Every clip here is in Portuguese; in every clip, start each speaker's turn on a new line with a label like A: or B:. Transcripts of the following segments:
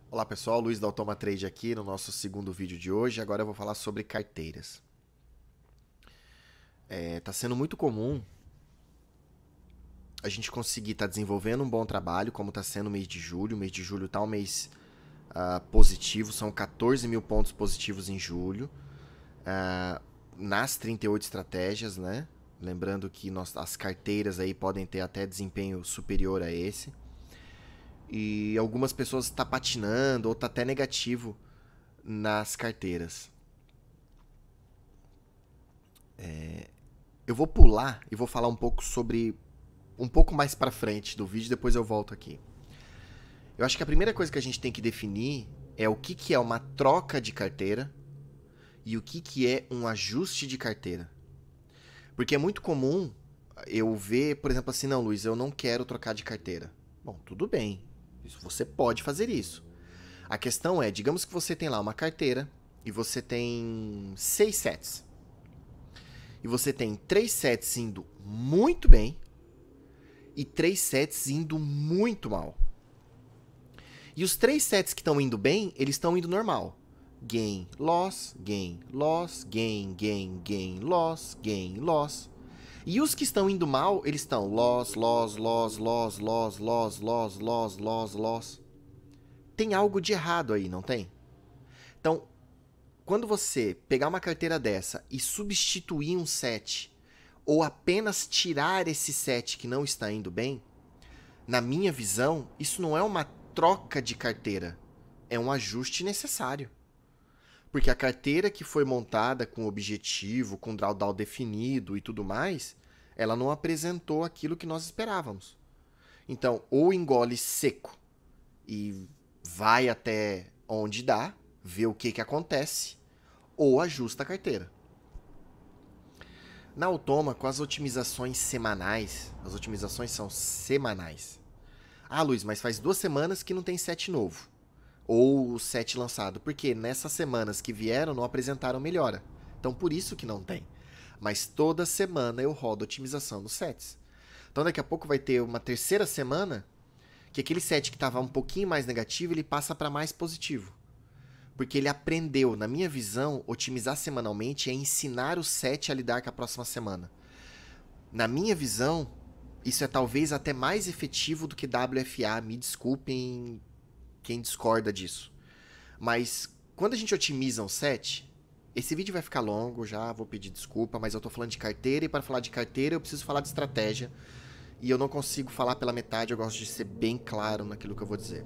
A: Olá pessoal, Luiz da Automa Trade aqui no nosso segundo vídeo de hoje. Agora eu vou falar sobre carteiras. Tá sendo muito comum a gente conseguir estar desenvolvendo um bom trabalho, como está sendo o mês de julho. O mês de julho está um mês positivo, são 14 mil pontos positivos em julho, nas 38 estratégias, né? Lembrando que as carteiras aí podem ter até desempenho superior a esse. E algumas pessoas estão patinando ou está até negativo nas carteiras. Eu vou pular e vou falar um pouco sobre um pouco mais para frente do vídeo, depois eu volto aqui. Eu acho que a primeira coisa que a gente tem que definir é o que é uma troca de carteira e o que é um ajuste de carteira. Porque é muito comum eu ver, por exemplo, assim, não, Luiz, eu não quero trocar de carteira. Bom, tudo bem, você pode fazer isso. A questão é, digamos que você tem lá uma carteira e você tem 6 sets. E você tem 3 sets indo muito bem e 3 sets indo muito mal. E os 3 sets que estão indo bem, eles estão indo normal. Gain, loss, gain, loss, gain, gain, gain, loss, gain, loss. E os que estão indo mal, eles estão loss, loss, loss, loss, loss, loss, loss, loss, loss, loss. Tem algo de errado aí, não tem? Então, quando você pegar uma carteira dessa e substituir um set, ou apenas tirar esse set que não está indo bem, na minha visão, isso não é uma troca de carteira, é um ajuste necessário. Porque a carteira que foi montada com objetivo, com drawdown definido e tudo mais, ela não apresentou aquilo que nós esperávamos. Então, ou engole seco e vai até onde dá, vê o que acontece, ou ajusta a carteira. Na Automa, com as otimizações semanais, as otimizações são semanais. Ah, Luiz, mas faz 2 semanas que não tem set novo. Ou o set lançado, porque nessas semanas que vieram não apresentaram melhora. Então por isso que não tem. Mas toda semana eu rodo otimização nos sets. Então daqui a pouco vai ter uma terceira semana que aquele set que estava um pouquinho mais negativo, ele passa para mais positivo. Porque ele aprendeu, na minha visão, otimizar semanalmente é ensinar o set a lidar com a próxima semana. Na minha visão, isso é talvez até mais efetivo do que WFA. Me desculpem quem discorda disso. Mas quando a gente otimiza um set, esse vídeo vai ficar longo, já vou pedir desculpa, mas eu tô falando de carteira e para falar de carteira eu preciso falar de estratégia. E eu não consigo falar pela metade, eu gosto de ser bem claro naquilo que eu vou dizer.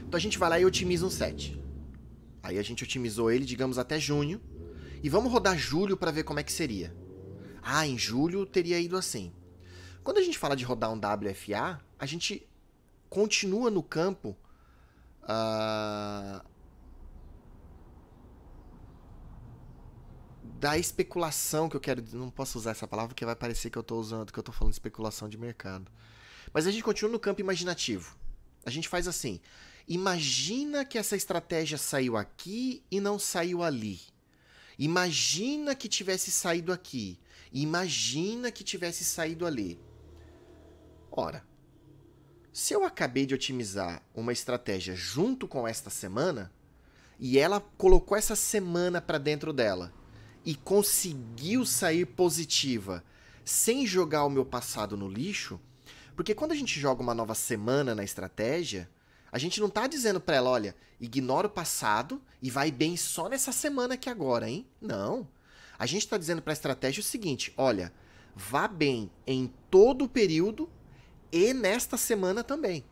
A: Então a gente vai lá e otimiza um set. Aí a gente otimizou ele, digamos, até junho. E vamos rodar julho para ver como é que seria. Ah, em julho teria ido assim. Quando a gente fala de rodar um WFA, a gente continua no campo da especulação, que eu quero. Não posso usar essa palavra porque vai parecer que eu tô usando, que eu tô falando de especulação de mercado. Mas a gente continua no campo imaginativo. A gente faz assim. Imagina que essa estratégia saiu aqui e não saiu ali. Imagina que tivesse saído aqui. Imagina que tivesse saído ali. Ora, se eu acabei de otimizar uma estratégia junto com esta semana, e ela colocou essa semana para dentro dela e conseguiu sair positiva sem jogar o meu passado no lixo, porque quando a gente joga uma nova semana na estratégia, a gente não tá dizendo para ela, olha, ignora o passado e vai bem só nessa semana aqui agora, hein? Não. A gente tá dizendo para a estratégia o seguinte, olha, vá bem em todo o período e nesta semana também.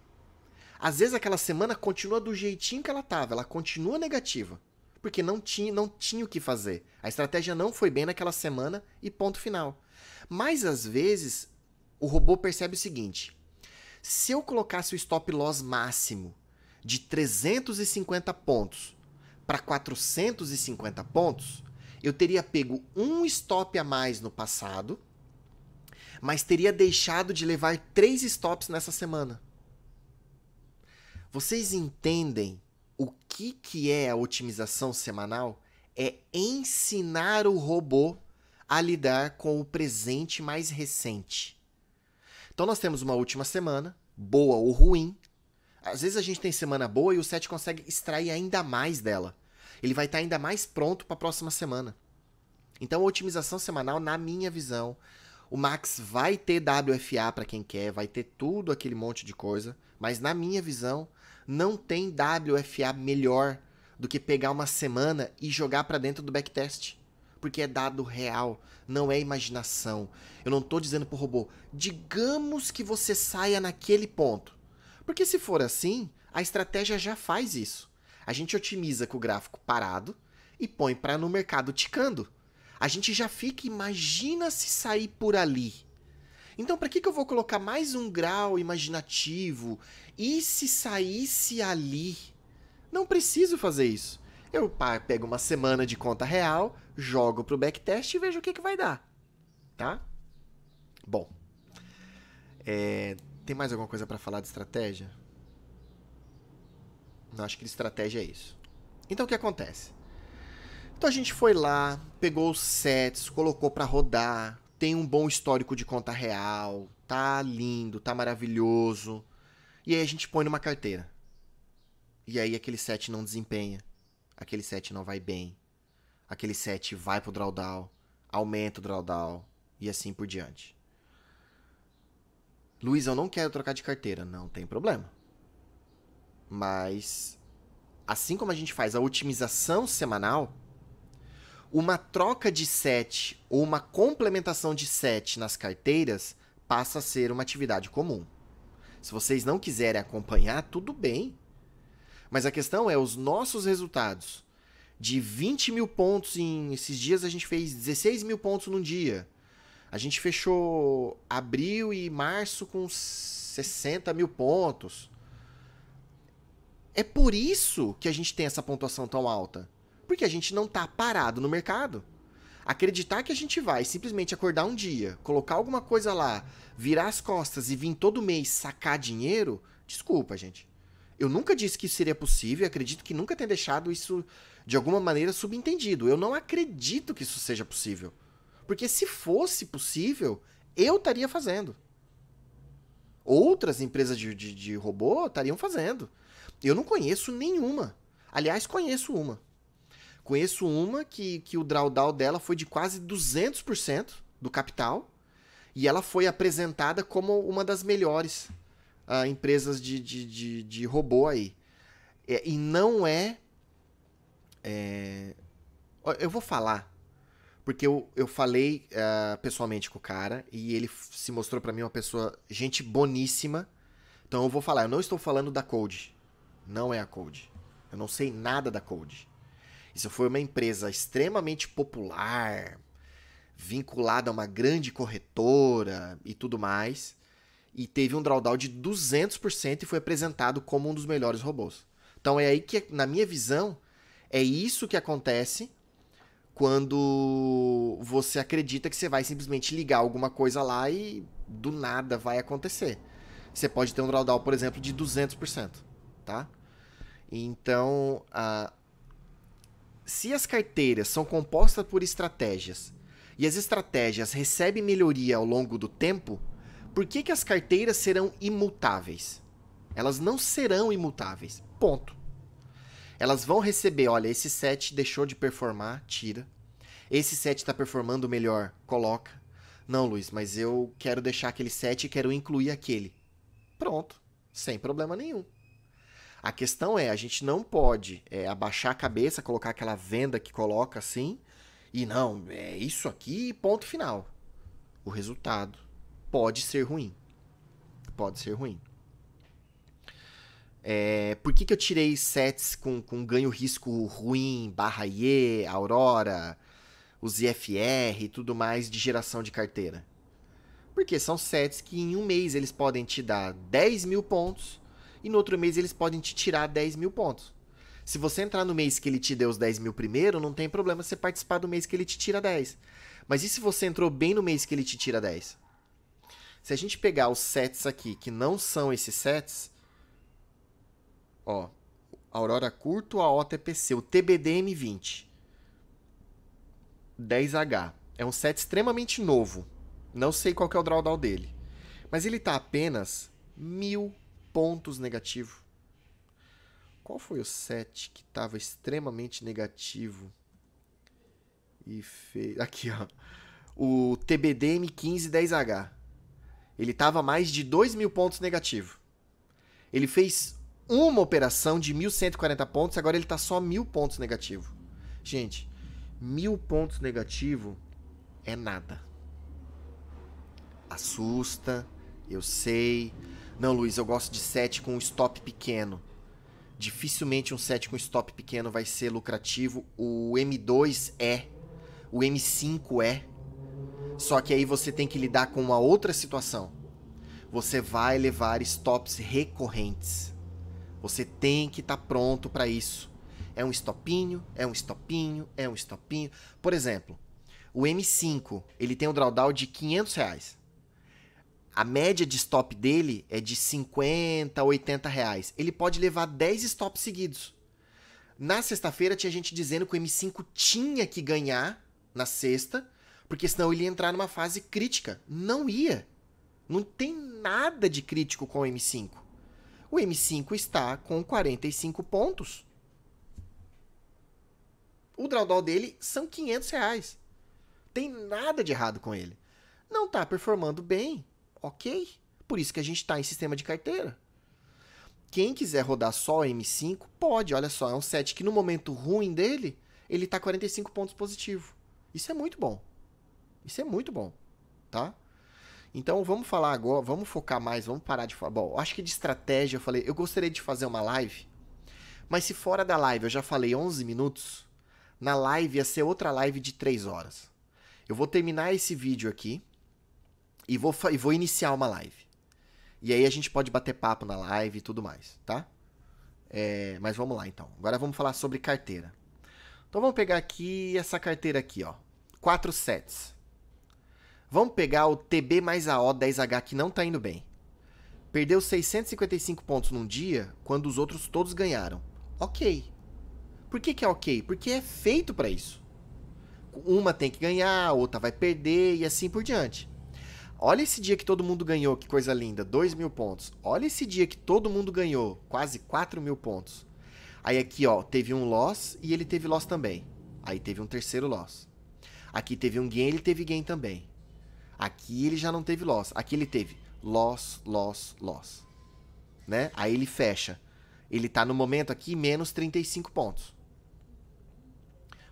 A: Às vezes aquela semana continua do jeitinho que ela estava, ela continua negativa, porque não tinha o que fazer. A estratégia não foi bem naquela semana e ponto final. Mas às vezes o robô percebe o seguinte, se eu colocasse o stop loss máximo de 350 pontos para 450 pontos, eu teria pego um stop a mais no passado, mas teria deixado de levar 3 stops nessa semana. Vocês entendem o que é a otimização semanal? É ensinar o robô a lidar com o presente mais recente. Então nós temos uma última semana, boa ou ruim. Às vezes a gente tem semana boa e o set consegue extrair ainda mais dela. Ele vai estar ainda mais pronto para a próxima semana. Então a otimização semanal, na minha visão, o Max vai ter WFA para quem quer, vai ter tudo aquele monte de coisa, mas na minha visão, não tem WFA melhor do que pegar uma semana e jogar para dentro do backtest. Porque é dado real, não é imaginação. Eu não estou dizendo pro robô, digamos que você saia naquele ponto. Porque se for assim, a estratégia já faz isso. A gente otimiza com o gráfico parado e põe para no mercado ticando. A gente já fica, imagina se sair por ali. Então, para que eu vou colocar mais um grau imaginativo? E se saísse ali? Não preciso fazer isso. Eu pego uma semana de conta real, jogo pro backtest e vejo o que vai dar. Tá? Bom. Tem mais alguma coisa para falar de estratégia? Não, acho que de estratégia é isso. Então, o que acontece? Então, a gente foi lá, pegou os sets, colocou para rodar, tem um bom histórico de conta real, tá lindo, tá maravilhoso. E aí a gente põe numa carteira. E aí aquele set não desempenha, aquele set não vai bem, aquele set vai pro drawdown, aumenta o drawdown e assim por diante. Luiz, eu não quero trocar de carteira. Não tem problema. Mas, assim como a gente faz a otimização semanal, uma troca de set ou uma complementação de set nas carteiras passa a ser uma atividade comum. Se vocês não quiserem acompanhar, tudo bem. Mas a questão é os nossos resultados. De 20 mil pontos esses dias a gente fez 16 mil pontos num dia. A gente fechou abril e março com 60 mil pontos. É por isso que a gente tem essa pontuação tão alta. Porque a gente não está parado no mercado. Acreditar que a gente vai simplesmente acordar um dia, colocar alguma coisa lá, virar as costas e vir todo mês sacar dinheiro, desculpa, gente. Eu nunca disse que isso seria possível e acredito que nunca tenha deixado isso de alguma maneira subentendido. Eu não acredito que isso seja possível. Porque se fosse possível, eu estaria fazendo. Outras empresas de robô estariam fazendo. Eu não conheço nenhuma. Aliás, conheço uma. Conheço uma que o drawdown dela foi de quase 200% do capital e ela foi apresentada como uma das melhores empresas de robô aí. E não é... Eu vou falar, porque eu falei pessoalmente com o cara e ele se mostrou pra mim uma pessoa, gente boníssima. Então eu vou falar, eu não estou falando da Code. Não é a Code. Eu não sei nada da Code. Isso foi uma empresa extremamente popular, vinculada a uma grande corretora e tudo mais, e teve um drawdown de 200% e foi apresentado como um dos melhores robôs. Então é aí que, na minha visão, é isso que acontece quando você acredita que você vai simplesmente ligar alguma coisa lá e do nada vai acontecer. Você pode ter um drawdown, por exemplo, de 200%, tá? Então, se as carteiras são compostas por estratégias e as estratégias recebem melhoria ao longo do tempo, por que as carteiras serão imutáveis? Elas não serão imutáveis. Ponto. Elas vão receber, olha, esse set deixou de performar, tira. Esse set está performando melhor, coloca. Não, Luiz, mas eu quero deixar aquele set e quero incluir aquele. Pronto, sem problema nenhum. A questão é, a gente não pode abaixar a cabeça, colocar aquela venda que coloca assim, e não, é isso aqui, ponto final. O resultado pode ser ruim. Pode ser ruim. Por que eu tirei sets com ganho-risco ruim, barra IE, Aurora, os IFR e tudo mais de geração de carteira? Porque são sets que em um mês eles podem te dar 10 mil pontos, e no outro mês eles podem te tirar 10 mil pontos. Se você entrar no mês que ele te deu os 10 mil primeiro, não tem problema você participar do mês que ele te tira 10. Mas e se você entrou bem no mês que ele te tira 10? Se a gente pegar os sets aqui, que não são esses sets, ó, Aurora Curto, a OTPC, o TBDM20, 10H. É um set extremamente novo. Não sei qual que é o drawdown dele. Mas ele tá apenas 1000 pontos negativo. Qual foi o set que estava extremamente negativo e fez... Aqui, ó. O TBD M15 10H. Ele estava mais de 2.000 pontos negativo. Ele fez uma operação de 1.140 pontos, agora ele está só 1.000 pontos negativo. Gente, 1.000 pontos negativo é nada. Assusta, eu sei. Não, Luiz, eu gosto de set com stop pequeno. Dificilmente um set com stop pequeno vai ser lucrativo. O M2 é. O M5 é. Só que aí você tem que lidar com uma outra situação. Você vai levar stops recorrentes. Você tem que estar pronto para isso. É um stopinho, é um stopinho, é um stopinho. Por exemplo, o M5, ele tem um drawdown de R$500. A média de stop dele é de 50 a 80 reais. Ele pode levar 10 stops seguidos. Na sexta-feira tinha gente dizendo que o M5 tinha que ganhar na sexta, porque senão ele ia entrar numa fase crítica. Não ia. Não tem nada de crítico com o M5. O M5 está com 45 pontos. O drawdown dele são R$500. Tem nada de errado com ele. Não está performando bem. Ok? Por isso que a gente está em sistema de carteira. Quem quiser rodar só o M5, pode. Olha só, é um set que no momento ruim dele, ele está 45 pontos positivo. Isso é muito bom. Isso é muito bom. Tá? Então vamos falar agora, vamos focar mais, vamos parar de falar. Bom, acho que de estratégia eu falei, eu gostaria de fazer uma live, mas se fora da live eu já falei 11 minutos, na live ia ser outra live de 3 horas. Eu vou terminar esse vídeo aqui e vou iniciar uma live. E aí a gente pode bater papo na live e tudo mais, tá? Mas vamos lá então. Agora vamos falar sobre carteira. Então vamos pegar aqui essa carteira aqui, ó. 4 sets. Vamos pegar o TB mais AO 10H que não está indo bem. Perdeu 655 pontos num dia, quando os outros todos ganharam. Ok. Por que é ok? Porque é feito para isso. Uma tem que ganhar, a outra vai perder e assim por diante. Olha esse dia que todo mundo ganhou, que coisa linda, 2.000 pontos. Olha esse dia que todo mundo ganhou, quase 4.000 pontos. Aí aqui, ó, teve um loss e ele teve loss também. Aí teve um terceiro loss. Aqui teve um gain, ele teve gain também. Aqui ele já não teve loss. Aqui ele teve loss, loss, loss. Né? Aí ele fecha. Ele tá no momento aqui menos 35 pontos.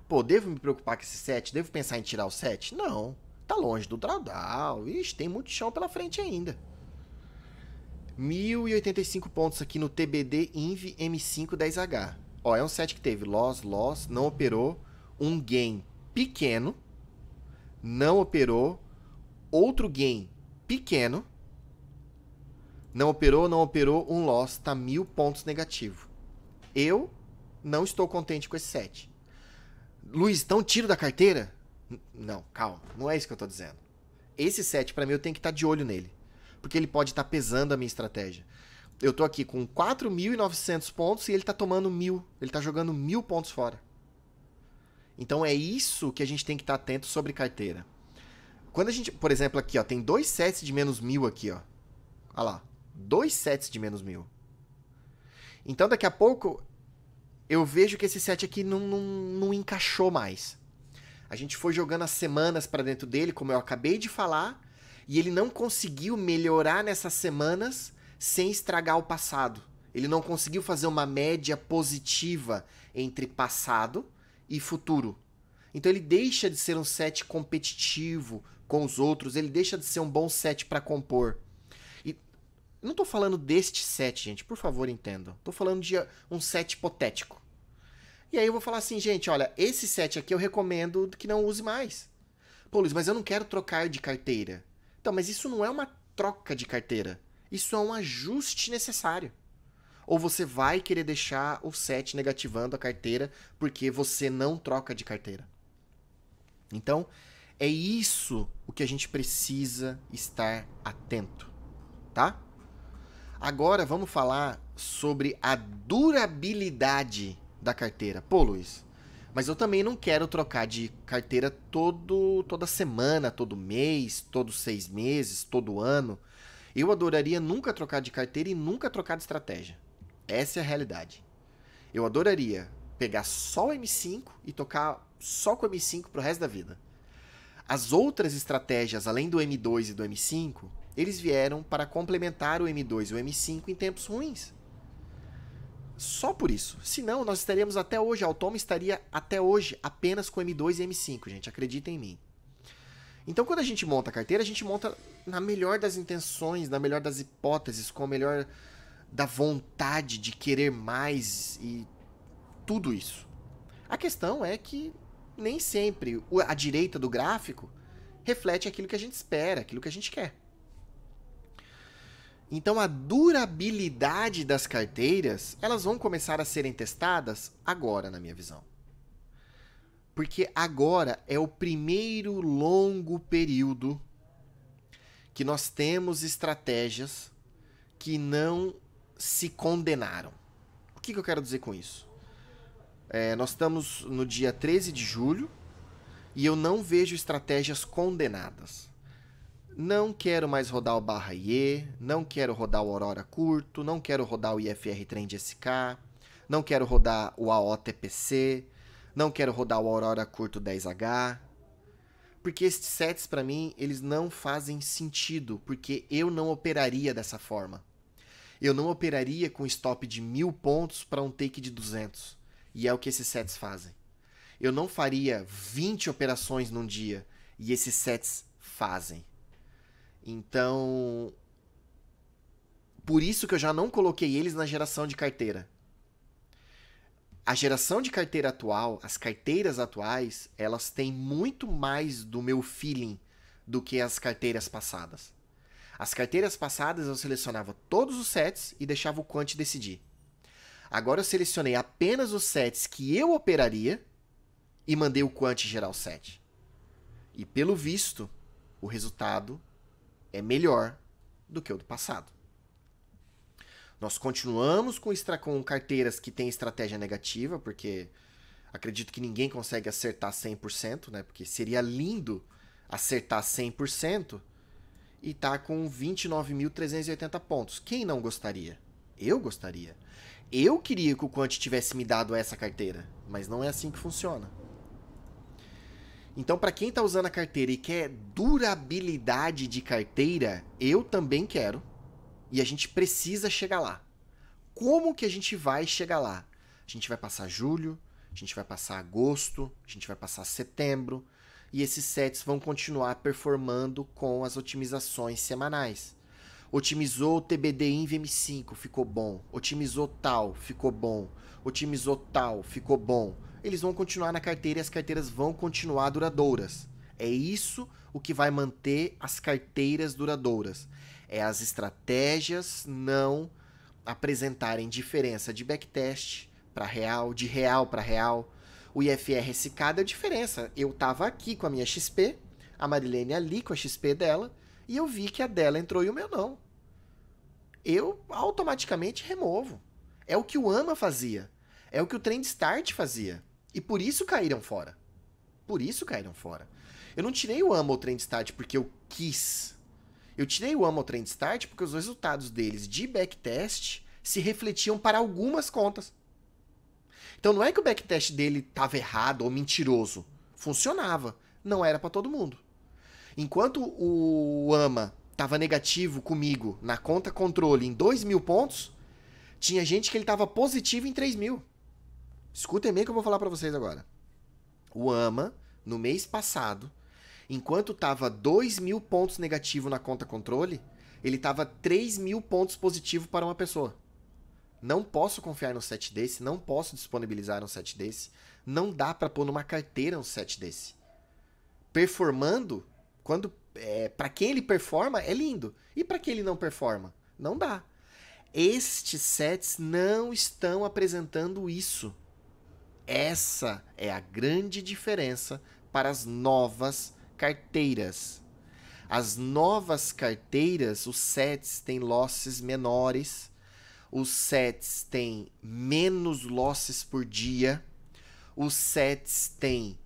A: Pô, devo me preocupar com esse set? Devo pensar em tirar o set? Não. Tá longe do drawdown. Ixi, tem muito chão pela frente ainda. 1.085 pontos aqui no TBD Inv M5 10H. Ó, é um set que teve loss, loss, não operou. Um gain pequeno. Não operou. Outro gain pequeno, não operou, um loss, tá 1.000 pontos negativo. Eu não estou contente com esse set. Luiz, então tiro da carteira? Não, calma, não é isso que eu tô dizendo. Esse set, pra mim, eu tenho que estar de olho nele, porque ele pode estar pesando a minha estratégia. Eu tô aqui com 4.900 pontos e ele tá tomando 1.000, ele tá jogando 1.000 pontos fora. Então é isso que a gente tem que estar atento sobre carteira. Quando a gente, por exemplo, aqui, ó, tem 2 sets de menos 1.000 aqui, ó. Olha lá, 2 sets de menos 1.000. Então, daqui a pouco, eu vejo que esse set aqui não encaixou mais. A gente foi jogando as semanas para dentro dele, como eu acabei de falar, e ele não conseguiu melhorar nessas semanas sem estragar o passado. Ele não conseguiu fazer uma média positiva entre passado e futuro. Então ele deixa de ser um set competitivo com os outros, ele deixa de ser um bom set para compor. E não tô falando deste set, gente, por favor, entendam. Tô falando de um set hipotético. E aí eu vou falar assim, gente, olha, esse set aqui eu recomendo que não use mais. Pô, Luiz, mas eu não quero trocar de carteira. Então, mas isso não é uma troca de carteira. Isso é um ajuste necessário. Ou você vai querer deixar o set negativando a carteira porque você não troca de carteira. Então, é isso o que a gente precisa estar atento, tá? Agora vamos falar sobre a durabilidade da carteira. Pô, Luiz, mas eu também não quero trocar de carteira toda semana, todo mês, todos 6 meses, todo ano. Eu adoraria nunca trocar de carteira e nunca trocar de estratégia. Essa é a realidade. Eu adoraria pegar só o M5 e tocar só com o M5 pro resto da vida. As outras estratégias, além do M2 e do M5, eles vieram para complementar o M2 e o M5 em tempos ruins. Só por isso. Senão, nós estaríamos até hoje, a Automa estaria até hoje apenas com M2 e M5, gente. Acreditem em mim. Então, quando a gente monta a carteira, a gente monta na melhor das intenções, na melhor das hipóteses, com a melhor da vontade de querer mais e tudo isso. A questão é que nem sempre a direita do gráfico reflete aquilo que a gente espera, aquilo que a gente quer. Então a durabilidade das carteiras, elas vão começar a serem testadas agora, na minha visão. Porque agora é o primeiro longo período que nós temos estratégias que não se condenaram. O que eu quero dizer com isso? Nós estamos no dia 13 de julho e eu não vejo estratégias condenadas. Não quero mais rodar o barra IE, não quero rodar o Aurora curto, não quero rodar o IFR Trend SK, não quero rodar o AOTPC, não quero rodar o Aurora curto 10H, porque esses sets para mim eles não fazem sentido, porque eu não operaria dessa forma. Eu não operaria com stop de 1000 pontos para um take de 200, e é o que esses sets fazem. Eu não faria 20 operações num dia, e esses sets fazem. Então, por isso que eu já não coloquei eles na geração de carteira. A geração de carteira atual, as carteiras atuais, elas têm muito mais do meu feeling do que as carteiras passadas. As carteiras passadas eu selecionava todos os sets e deixava o quant decidir. Agora eu selecionei apenas os sets que eu operaria e mandei o quant gerar o set. E pelo visto, o resultado é melhor do que o do passado. Nós continuamos com carteiras que têm estratégia negativa, porque acredito que ninguém consegue acertar 100%, né? Porque seria lindo acertar 100% e tá com 29.380 pontos. Quem não gostaria? Eu gostaria. Eu queria que o Quant tivesse me dado essa carteira, mas não é assim que funciona. Então, para quem está usando a carteira e quer durabilidade de carteira, eu também quero. E a gente precisa chegar lá. Como que a gente vai chegar lá? A gente vai passar julho, a gente vai passar agosto, a gente vai passar setembro. E esses sets vão continuar performando com as otimizações semanais. Otimizou o TBD Inv M5, ficou bom. Otimizou tal, ficou bom. Otimizou tal, ficou bom. Eles vão continuar na carteira e as carteiras vão continuar duradouras. É isso o que vai manter as carteiras duradouras. É as estratégias não apresentarem diferença de backtest para real, de real para real. O IFR-SK deu diferença. Eu estava aqui com a minha XP, a Marilene ali com a XP dela, e eu vi que a dela entrou e o meu não. Eu automaticamente removo. É o que o AMA fazia. É o que o Trend Start fazia. E por isso caíram fora. Por isso caíram fora. Eu não tirei o AMA ou o Trend Start porque eu quis. Eu tirei o AMA ou o Trend Start porque os resultados deles de backtest se refletiam para algumas contas. Então não é que o backtest dele estava errado ou mentiroso. Funcionava. Não era para todo mundo. Enquanto o AMA estava negativo comigo na conta controle em 2.000 pontos, tinha gente que ele estava positivo em 3.000. Escutem bem o que eu vou falar para vocês agora. O AMA, no mês passado, enquanto estava 2.000 pontos negativo na conta controle, ele estava 3.000 pontos positivo para uma pessoa. Não posso confiar num set desse, não posso disponibilizar um set desse, não dá para pôr numa carteira um set desse. Performando, para quem ele performa, é lindo. E para quem ele não performa? Não dá. Estes sets não estão apresentando isso. Essa é a grande diferença para as novas carteiras. As novas carteiras, os sets têm losses menores, os sets têm menos losses por dia, os sets têm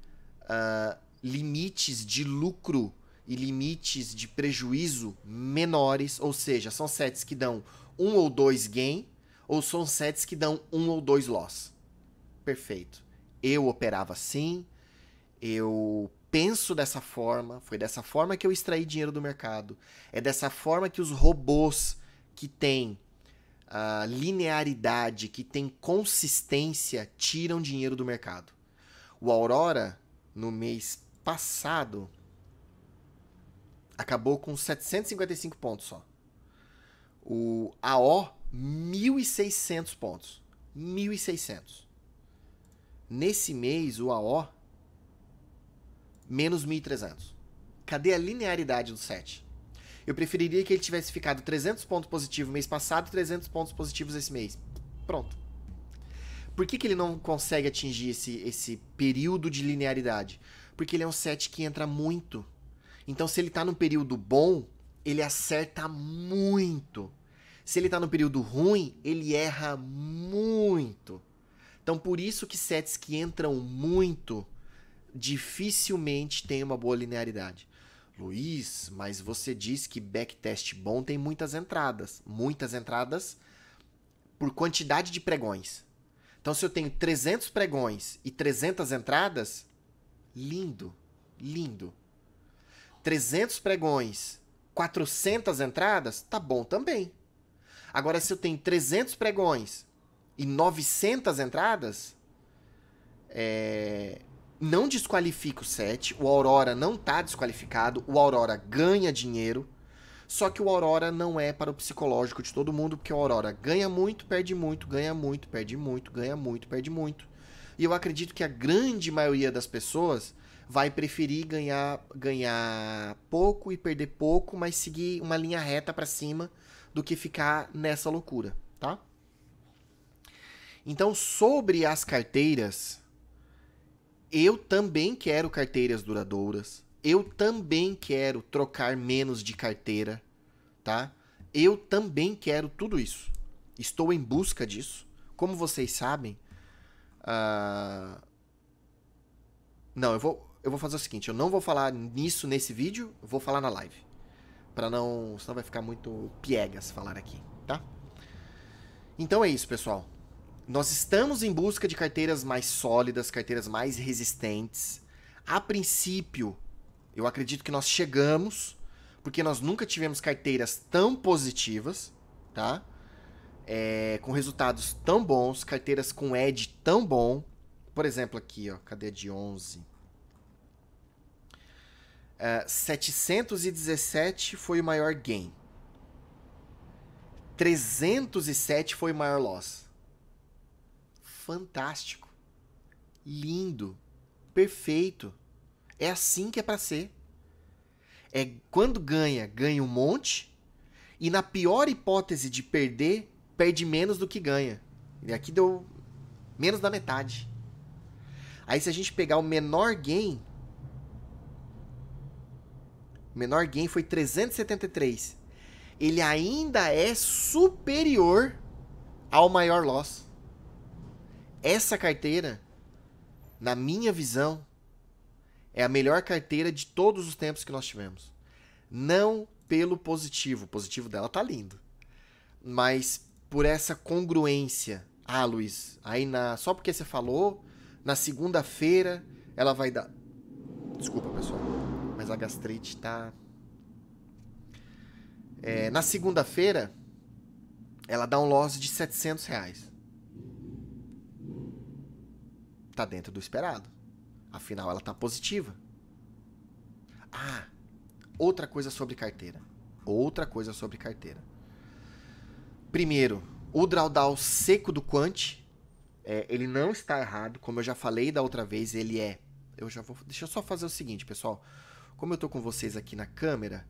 A: limites de lucro e limites de prejuízo menores, ou seja, são sets que dão 1 ou 2 gain, ou são sets que dão 1 ou 2 loss. Perfeito. Eu operava assim, eu penso dessa forma, foi dessa forma que eu extraí dinheiro do mercado. É dessa forma que os robôs que têm linearidade, que têm consistência, tiram dinheiro do mercado. O Aurora, no mês passado, acabou com 755 pontos só. O AO, 1.600 pontos. 1.600. Nesse mês, o AO, menos 1.300. Cadê a linearidade do 7? Eu preferiria que ele tivesse ficado 300 pontos positivos mês passado e 300 pontos positivos esse mês. Pronto. Por que ele não consegue atingir esse período de linearidade? Porque ele é um 7 que entra muito. Então, se ele está num período bom, ele acerta muito. Se ele está num período ruim, ele erra muito. Então, por isso que sets que entram muito dificilmente tem uma boa linearidade. Luiz, mas você disse que backtest bom tem muitas entradas. Muitas entradas por quantidade de pregões. Então, se eu tenho 300 pregões e 300 entradas, lindo, lindo. 300 pregões, 400 entradas, tá bom também. Agora, se eu tenho 300 pregões e 900 entradas, não desqualifica o set, o Aurora não tá desqualificado, o Aurora ganha dinheiro, só que o Aurora não é para o psicológico de todo mundo, porque o Aurora ganha muito, perde muito, ganha muito, perde muito, ganha muito, perde muito. E eu acredito que a grande maioria das pessoas vai preferir ganhar pouco e perder pouco, mas seguir uma linha reta para cima do que ficar nessa loucura, tá? Então, sobre as carteiras, eu também quero carteiras duradouras. Eu também quero trocar menos de carteira, tá? Eu também quero tudo isso. Estou em busca disso. Como vocês sabem, não, eu vou fazer o seguinte, eu não vou falar nisso nesse vídeo, eu vou falar na live. Pra não, senão vai ficar muito piegas falar aqui, tá? Então é isso, pessoal. Nós estamos em busca de carteiras mais sólidas, carteiras mais resistentes. A princípio, eu acredito que nós chegamos, porque nós nunca tivemos carteiras tão positivas, tá? Com resultados tão bons, carteiras com edge tão bom. Por exemplo, aqui, ó, cadê a de 11? 717 foi o maior gain. 307 foi o maior loss. Fantástico. Lindo. Perfeito. É assim que é pra ser. Quando ganha um monte. E na pior hipótese de perder, perde menos do que ganha. E aqui deu menos da metade. Aí se a gente pegar o menor gain foi 373. Ele ainda é superior ao maior loss. Essa carteira, na minha visão, é a melhor carteira de todos os tempos que nós tivemos. Não pelo positivo. O positivo dela tá lindo. Mas por essa congruência. Ah, Luiz, aí só porque você falou, na segunda-feira ela vai dar... Desculpa, pessoal. Mas a gastrite tá... na segunda-feira, ela dá um loss de R$700. Tá dentro do esperado. Afinal, ela tá positiva. Ah, outra coisa sobre carteira. Primeiro, o drawdown seco do Quant, ele não está errado. Como eu já falei da outra vez, ele é... Deixa eu só fazer o seguinte, pessoal. Como eu tô com vocês aqui na câmera,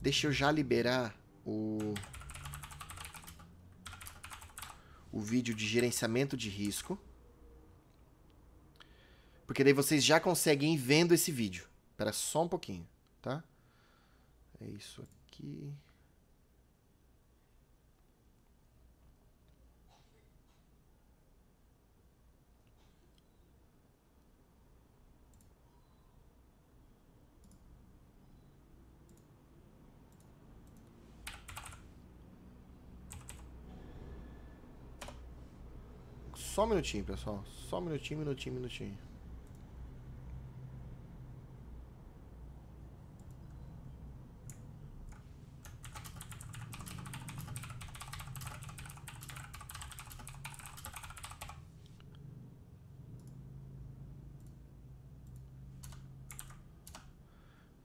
A: deixa eu já liberar o vídeo de gerenciamento de risco. Porque daí vocês já conseguem ir vendo esse vídeo. Espera só um pouquinho, tá? É isso aqui. Só um minutinho, pessoal. Só um minutinho, minutinho.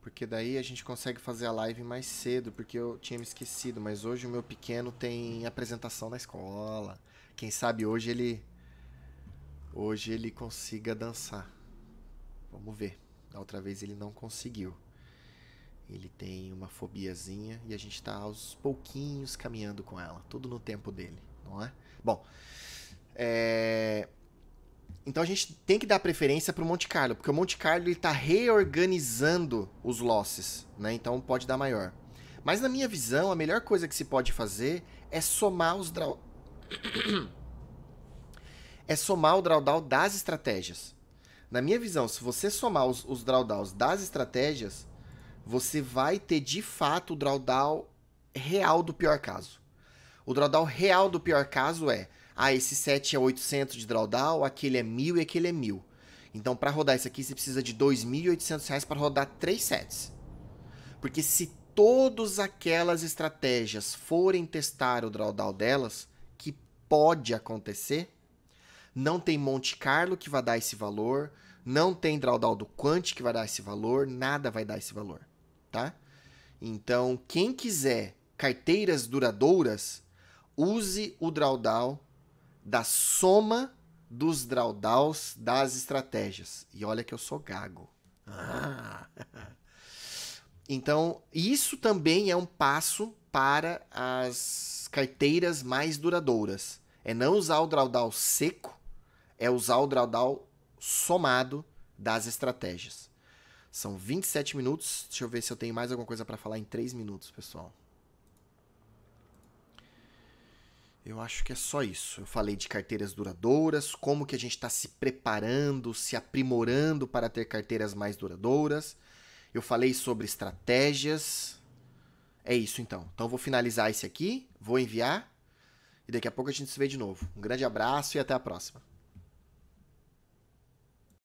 A: Porque daí a gente consegue fazer a live mais cedo, porque eu tinha me esquecido, mas hoje o meu pequeno tem apresentação na escola. Quem sabe hoje ele consiga dançar. Vamos ver. Da outra vez ele não conseguiu. Ele tem uma fobiazinha e a gente tá aos pouquinhos caminhando com ela. Tudo no tempo dele, não é? Bom, então a gente tem que dar preferência para o Monte Carlo, porque o Monte Carlo está reorganizando os losses, né? Então pode dar maior. Mas na minha visão, a melhor coisa que se pode fazer é somar os o drawdown das estratégias. Na minha visão, se você somar os drawdowns das estratégias, você vai ter de fato o drawdown real do pior caso. O drawdown real do pior caso é: esse set é 800 de drawdown, aquele é 1000 e aquele é 1000. Então, para rodar isso aqui, você precisa de R$ 2.800 para rodar 3 sets. Porque se todas aquelas estratégias forem testar o drawdown delas, que pode acontecer, não tem Monte Carlo que vai dar esse valor, não tem drawdown do Quant que vai dar esse valor, nada vai dar esse valor, tá? Então, quem quiser carteiras duradouras, use o drawdown da soma dos drawdowns das estratégias. E olha que eu sou gago. Então, isso também é um passo para as carteiras mais duradouras. É não usar o drawdown seco, é usar o drawdown somado das estratégias. São 27 minutos. Deixa eu ver se eu tenho mais alguma coisa para falar em 3 minutos, pessoal. Eu acho que é só isso. Eu falei de carteiras duradouras, como que a gente está se preparando, se aprimorando para ter carteiras mais duradouras. Eu falei sobre estratégias. É isso então. Então eu vou finalizar esse aqui, vou enviar e daqui a pouco a gente se vê de novo. Um grande abraço e até a próxima.